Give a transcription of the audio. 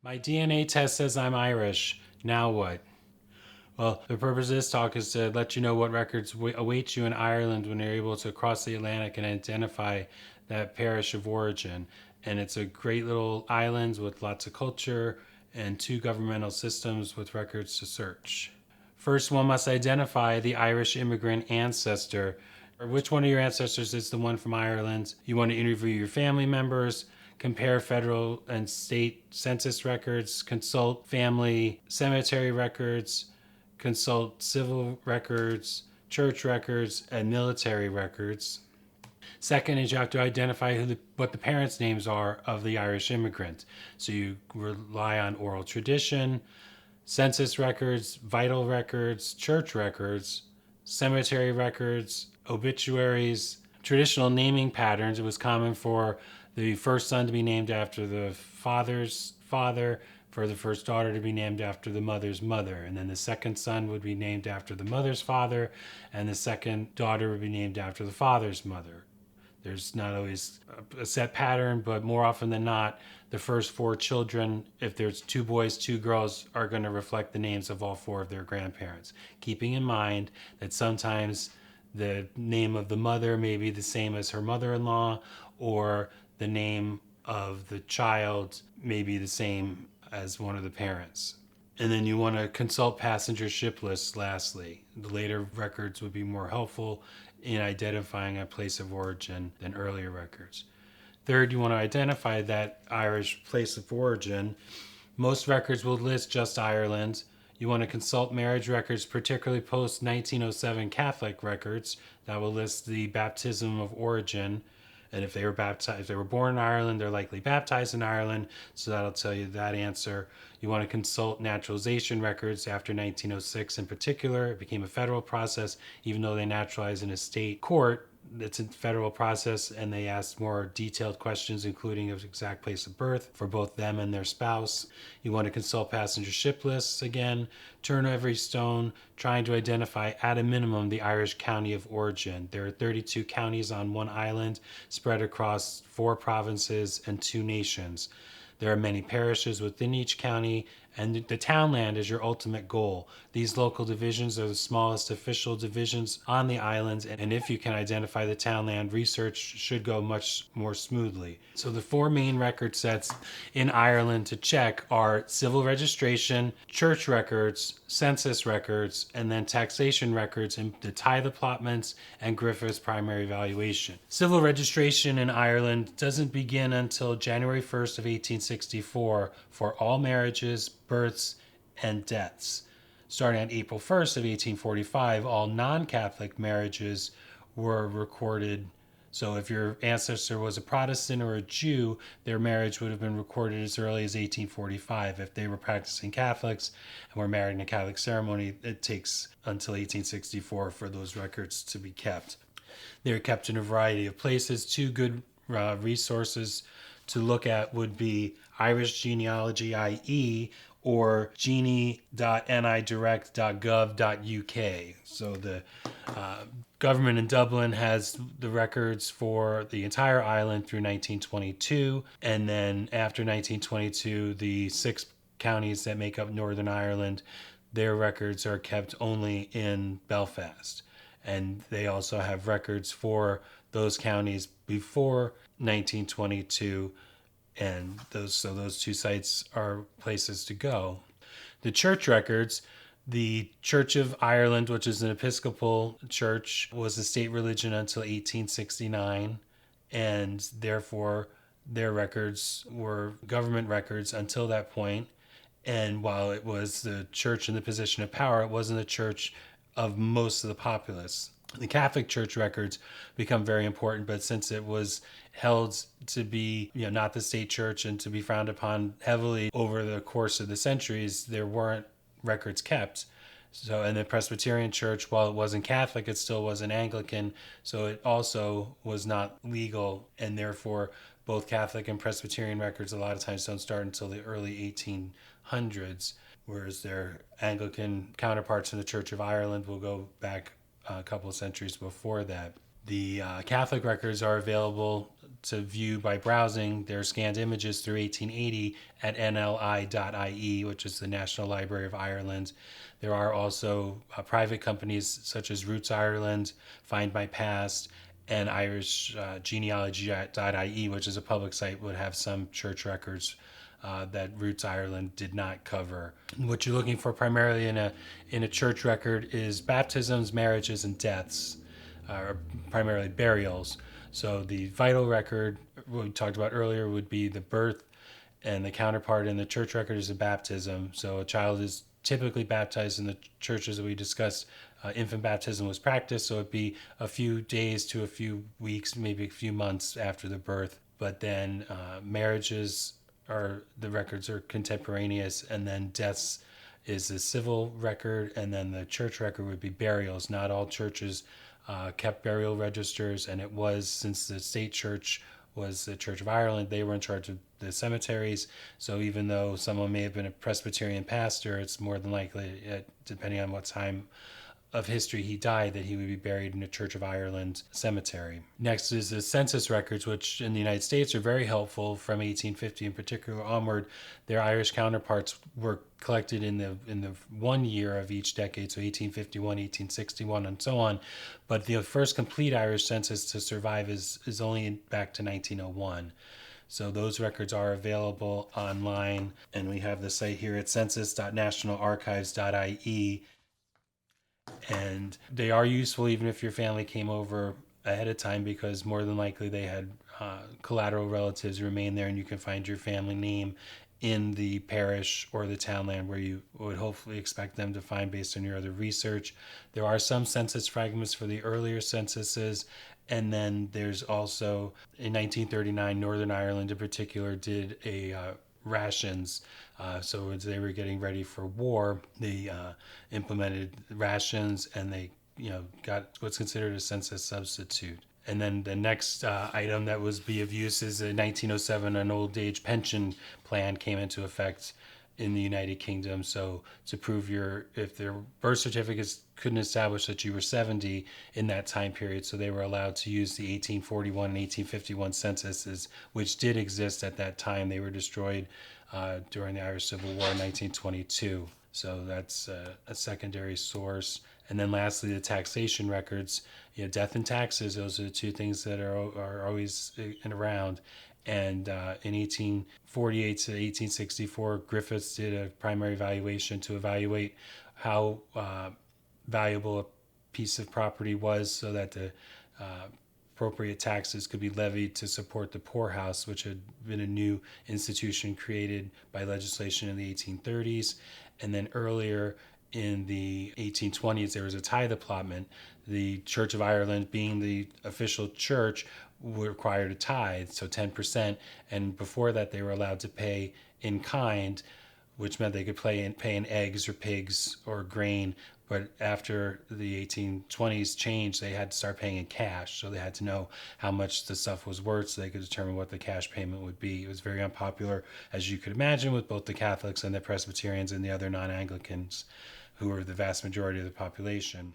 My DNA test says I'm Irish. Now what? Well, the purpose of this talk is to let you know what records await you in Ireland when you're able to cross the Atlantic and identify that parish of origin. And it's a great little island with lots of culture and two governmental systems with records to search. First, one must identify the Irish immigrant ancestor. Or which one of your ancestors is the one from Ireland? You want to interview your family members, compare federal and state census records, consult family cemetery records, consult civil records, church records, and military records. Second is you have to identify what the parents' names are of the Irish immigrant. So you rely on oral tradition, census records, vital records, church records, cemetery records, obituaries, traditional naming patterns. It was common for the first son to be named after the father's father, for the first daughter to be named after the mother's mother, and then the second son would be named after the mother's father, and the second daughter would be named after the father's mother. There's not always a set pattern, but more often than not, the first four children, if there's two boys, two girls, are going to reflect the names of all four of their grandparents. Keeping in mind that sometimes the name of the mother may be the same as her mother in law, or the name of the child may be the same as one of the parents. And then you want to consult passenger ship lists lastly. The later records would be more helpful in identifying a place of origin than earlier records. Third, you want to identify that Irish place of origin. Most records will list just Ireland. You want to consult marriage records, particularly post 1907 Catholic records that will list the baptism of origin. And if they were baptized, if they were born in Ireland, they're likely baptized in Ireland. So that'll tell you that answer. You want to consult naturalization records after 1906 in particular. It became a federal process, even though they naturalized in a state court. It's a federal process, and they asked more detailed questions, including of exact place of birth for both them and their spouse. You want to consult passenger ship lists again, turn every stone, trying to identify at a minimum the Irish county of origin. There are 32 counties on one island spread across 4 provinces and 2 nations. There are many parishes within each county, and the townland is your ultimate goal. These local divisions are the smallest official divisions on the islands, and if you can identify the townland, research should go much more smoothly. So the 4 main record sets in Ireland to check are civil registration, church records, census records, and then taxation records in the tithe allotments and Griffith's primary valuation. Civil registration in Ireland doesn't begin until January 1st of 1864 for all marriages, births, and deaths. Starting on April 1st of 1845, all non-Catholic marriages were recorded. So if your ancestor was a Protestant or a Jew, their marriage would have been recorded as early as 1845. If they were practicing Catholics and were married in a Catholic ceremony, it takes until 1864 for those records to be kept. They're kept in a variety of places. 2 good resources to look at would be Irish Genealogy IE or genie.nidirect.gov.uk. So the government in Dublin has the records for the entire island through 1922, and then after 1922, the 6 counties that make up Northern Ireland, their records are kept only in Belfast. And they also have records for those counties before 1922, and those 2 sites are places to go. The church records, the Church of Ireland, which is an Episcopal church, was the state religion until 1869, and therefore their records were government records until that point. And while it was the church in the position of power, it wasn't the church of most of the populace. The Catholic Church records become very important, but since it was held to be, not the state church and to be frowned upon heavily over the course of the centuries, there weren't records kept. So, and the Presbyterian Church, while it wasn't Catholic, it still wasn't Anglican, so it also was not legal, and therefore both Catholic and Presbyterian records a lot of times don't start until the early 1800s, whereas their Anglican counterparts in the Church of Ireland will go back a couple of centuries before that. The Catholic records are available to view by browsing their scanned images through 1880 at nli.ie, which is the National Library of Ireland. There are also private companies such as Roots Ireland, Find My Past, and Irish genealogy.ie, which is a public site, would have some church records that Roots Ireland did not cover. What you're looking for primarily in a church record is baptisms, marriages, and deaths, primarily burials. So the vital record, what we talked about earlier, would be the birth, and the counterpart in the church record is a baptism. So a child is typically baptized in the churches that we discussed. Infant baptism was practiced, so it'd be a few days to a few weeks, maybe a few months after the birth. But then marriages are, the records are contemporaneous, and then deaths is the civil record, and then the church record would be burials. Not all churches kept burial registers, and it was, since the state church was the Church of Ireland, they were in charge of the cemeteries. So even though someone may have been a Presbyterian pastor, it's more than likely, depending on what time of history he died, that he would be buried in a Church of Ireland cemetery. Next is the census records, which in the United States are very helpful from 1850 in particular onward. Their Irish counterparts were collected in the 1 year of each decade, so 1851, 1861, and so on. But the first complete Irish census to survive is only back to 1901. So those records are available online, and we have the site here at census.nationalarchives.ie. And they are useful even if your family came over ahead of time, because more than likely they had collateral relatives remain there, and you can find your family name in the parish or the townland where you would hopefully expect them to find based on your other research. There are some census fragments for the earlier censuses, and then there's also, in 1939, Northern Ireland in particular did a rations. So as they were getting ready for war, they implemented rations, and they got what's considered a census substitute. And then the next item that was be of use is in 1907, an old age pension plan came into effect in the United Kingdom. So to prove if their birth certificates couldn't establish that you were 70 in that time period, so they were allowed to use the 1841 and 1851 censuses, which did exist at that time. They were destroyed during the Irish Civil War in 1922. So that's a secondary source. And then lastly, the taxation records, death and taxes, those are the two things that are always in around. And in 1848 to 1864, Griffiths did a primary valuation to evaluate how valuable a piece of property was, so that the appropriate taxes could be levied to support the poorhouse, which had been a new institution created by legislation in the 1830s. And then earlier in the 1820s, there was a tithe allotment. The Church of Ireland, being the official church, required a tithe, so 10%. And before that, they were allowed to pay in kind, which meant they could pay in eggs or pigs or grain. But after the 1820s changed, they had to start paying in cash. So they had to know how much the stuff was worth so they could determine what the cash payment would be. It was very unpopular, as you could imagine, with both the Catholics and the Presbyterians and the other non-Anglicans, who were the vast majority of the population.